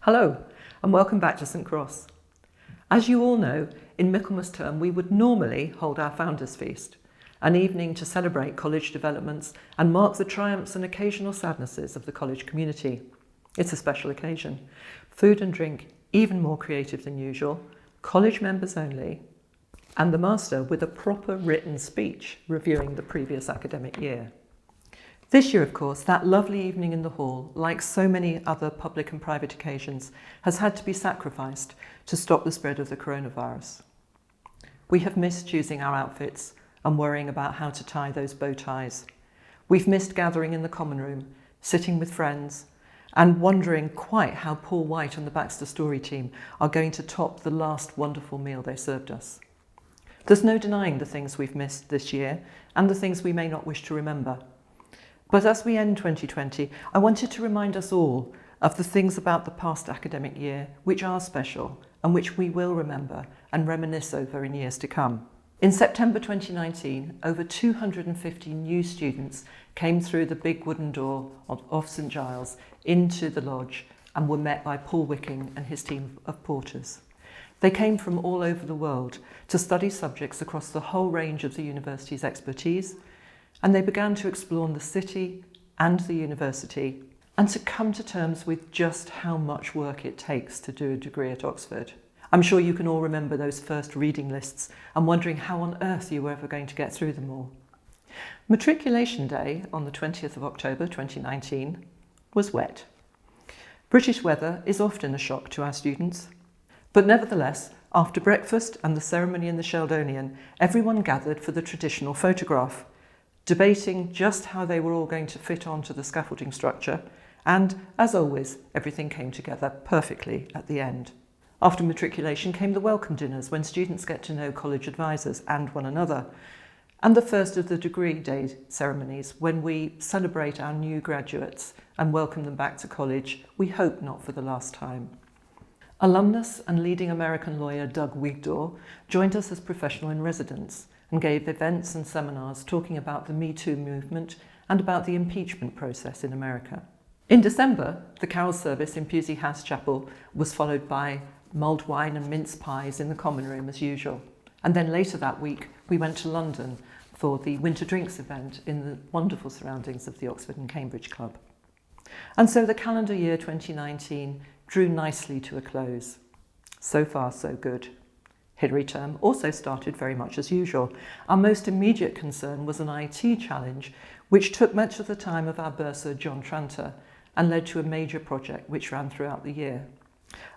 Hello, and welcome back to St Cross. As you all know, in Michaelmas term we would normally hold our Founders Feast, an evening to celebrate college developments and mark the triumphs and occasional sadnesses of the college community. It's a special occasion. Food and drink even more creative than usual, college members only, and the master with a proper written speech reviewing the previous academic year. This year, of course, that lovely evening in the hall, like so many other public and private occasions, has had to be sacrificed to stop the spread of the coronavirus. We have missed choosing our outfits and worrying about how to tie those bow ties. We've missed gathering in the common room, sitting with friends, and wondering quite how Paul White and the Baxter Story team are going to top the last wonderful meal they served us. There's no denying the things we've missed this year and the things we may not wish to remember. But as we end 2020, I wanted to remind us all of the things about the past academic year which are special and which we will remember and reminisce over in years to come. In September 2019, over 250 new students came through the big wooden door of St Giles into the lodge and were met by Paul Wicking and his team of porters. They came from all over the world to study subjects across the whole range of the university's expertise, and they began to explore the city and the university and to come to terms with just how much work it takes to do a degree at Oxford. I'm sure you can all remember those first reading lists and wondering how on earth you were ever going to get through them all. Matriculation Day on the 20th of October 2019 was wet. British weather is often a shock to our students, but nevertheless, after breakfast and the ceremony in the Sheldonian, everyone gathered for the traditional photograph, debating just how they were all going to fit onto the scaffolding structure, and, as always, everything came together perfectly at the end. After matriculation came the welcome dinners, when students get to know college advisors and one another, and the first of the degree day ceremonies, when we celebrate our new graduates and welcome them back to college, we hope not for the last time. Alumnus and leading American lawyer Doug Wigdor joined us as professional in residence and gave events and seminars talking about the Me Too movement and about the impeachment process in America. In December, the carol service in Pusey House Chapel was followed by mulled wine and mince pies in the common room as usual. And then later that week, we went to London for the Winter Drinks event in the wonderful surroundings of the Oxford and Cambridge Club. And so the calendar year 2019 drew nicely to a close. So far, so good. Hilary term also started very much as usual. Our most immediate concern was an IT challenge which took much of the time of our bursar John Tranter and led to a major project which ran throughout the year.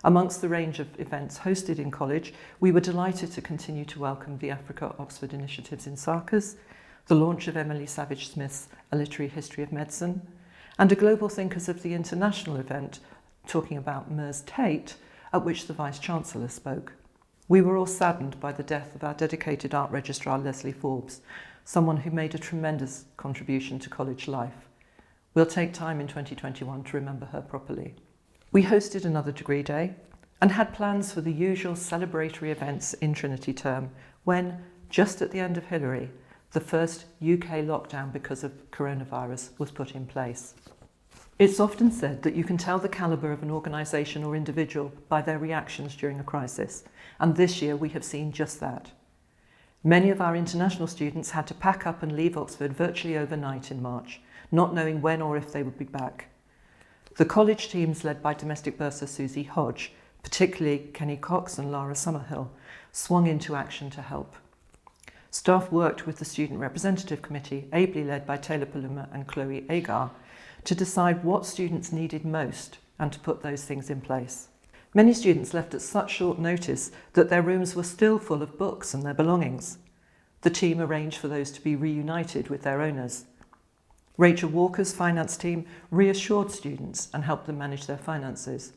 Amongst the range of events hosted in college, we were delighted to continue to welcome the Africa Oxford initiatives in Sarkers, the launch of Emily Savage Smith's A Literary History of Medicine, and a Global Thinkers of the International event talking about Mers Tate, at which the Vice-Chancellor spoke. We were all saddened by the death of our dedicated art registrar Leslie Forbes, someone who made a tremendous contribution to college life. We'll take time in 2021 to remember her properly. We hosted another degree day and had plans for the usual celebratory events in Trinity term when, just at the end of Hilary, the first UK lockdown because of coronavirus was put in place. It's often said that you can tell the calibre of an organisation or individual by their reactions during a crisis, and this year we have seen just that. Many of our international students had to pack up and leave Oxford virtually overnight in March, not knowing when or if they would be back. The college teams led by domestic bursar Susie Hodge, particularly Kenny Cox and Lara Summerhill, swung into action to help. Staff worked with the Student Representative Committee, ably led by Taylor Paluma and Chloe Agar, to decide what students needed most and to put those things in place. Many students left at such short notice that their rooms were still full of books and their belongings. The team arranged for those to be reunited with their owners. Rachel Walker's finance team reassured students and helped them manage their finances.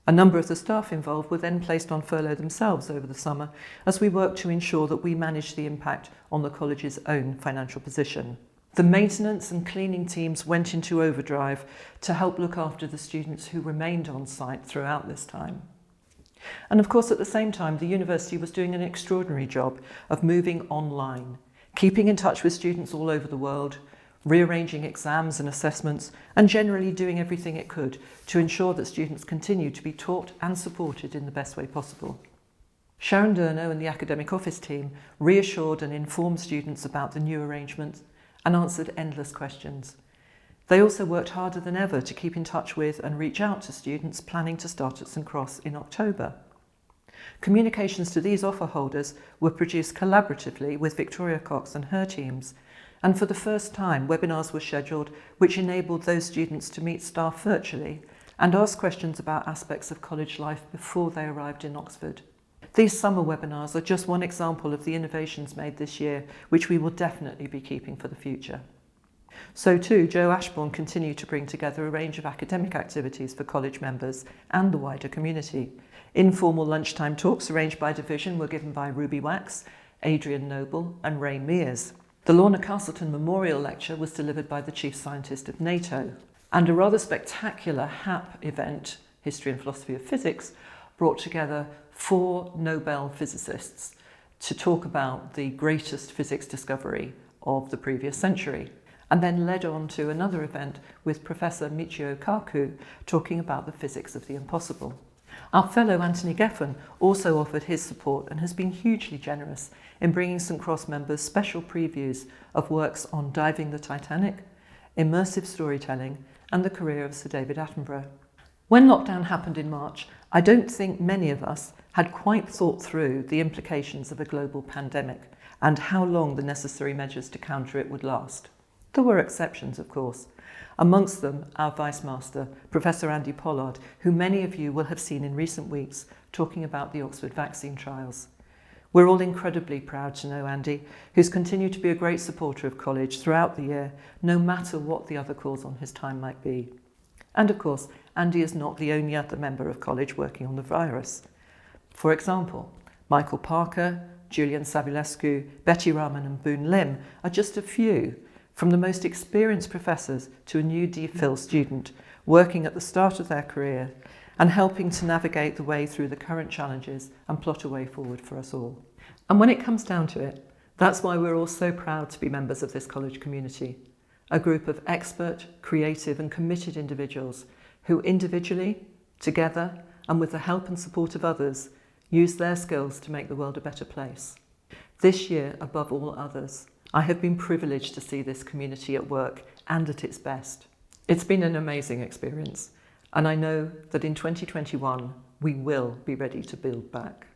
A number of the staff involved were then placed on furlough themselves over the summer as we worked to ensure that we managed the impact on the college's own financial position. The maintenance and cleaning teams went into overdrive to help look after the students who remained on site throughout this time. And of course, at the same time, the university was doing an extraordinary job of moving online, keeping in touch with students all over the world, rearranging exams and assessments, and generally doing everything it could to ensure that students continue to be taught and supported in the best way possible. Sharon Durno and the academic office team reassured and informed students about the new arrangements and answered endless questions. They also worked harder than ever to keep in touch with and reach out to students planning to start at St Cross in October. Communications to these offer holders were produced collaboratively with Victoria Cox and her teams, and for the first time webinars were scheduled which enabled those students to meet staff virtually and ask questions about aspects of college life before they arrived in Oxford. These summer webinars are just one example of the innovations made this year, which we will definitely be keeping for the future. So too, Joe Ashbourne continued to bring together a range of academic activities for college members and the wider community. Informal lunchtime talks arranged by division were given by Ruby Wax, Adrian Noble and Ray Mears. The Lorna Castleton Memorial Lecture was delivered by the Chief Scientist of NATO. And a rather spectacular HAP event, History and Philosophy of Physics, brought together 4 Nobel physicists to talk about the greatest physics discovery of the previous century, and then led on to another event with Professor Michio Kaku talking about the physics of the impossible. Our fellow Anthony Geffen also offered his support and has been hugely generous in bringing St Cross members special previews of works on diving the Titanic, immersive storytelling, and the career of Sir David Attenborough. When lockdown happened in March, I don't think many of us had quite thought through the implications of a global pandemic and how long the necessary measures to counter it would last. There were exceptions, of course. Amongst them, our Vice Master, Professor Andy Pollard, who many of you will have seen in recent weeks talking about the Oxford vaccine trials. We're all incredibly proud to know Andy, who's continued to be a great supporter of college throughout the year, no matter what the other calls on his time might be. And of course, Andy is not the only other member of college working on the virus. For example, Michael Parker, Julian Savulescu, Betty Rahman and Boone Lim are just a few, from the most experienced professors to a new DPhil student working at the start of their career and helping to navigate the way through the current challenges and plot a way forward for us all. And when it comes down to it, that's why we're all so proud to be members of this college community, a group of expert, creative and committed individuals who individually, together and with the help and support of others, use their skills to make the world a better place. This year, above all others, I have been privileged to see this community at work and at its best. It's been an amazing experience, and I know that in 2021 we will be ready to build back.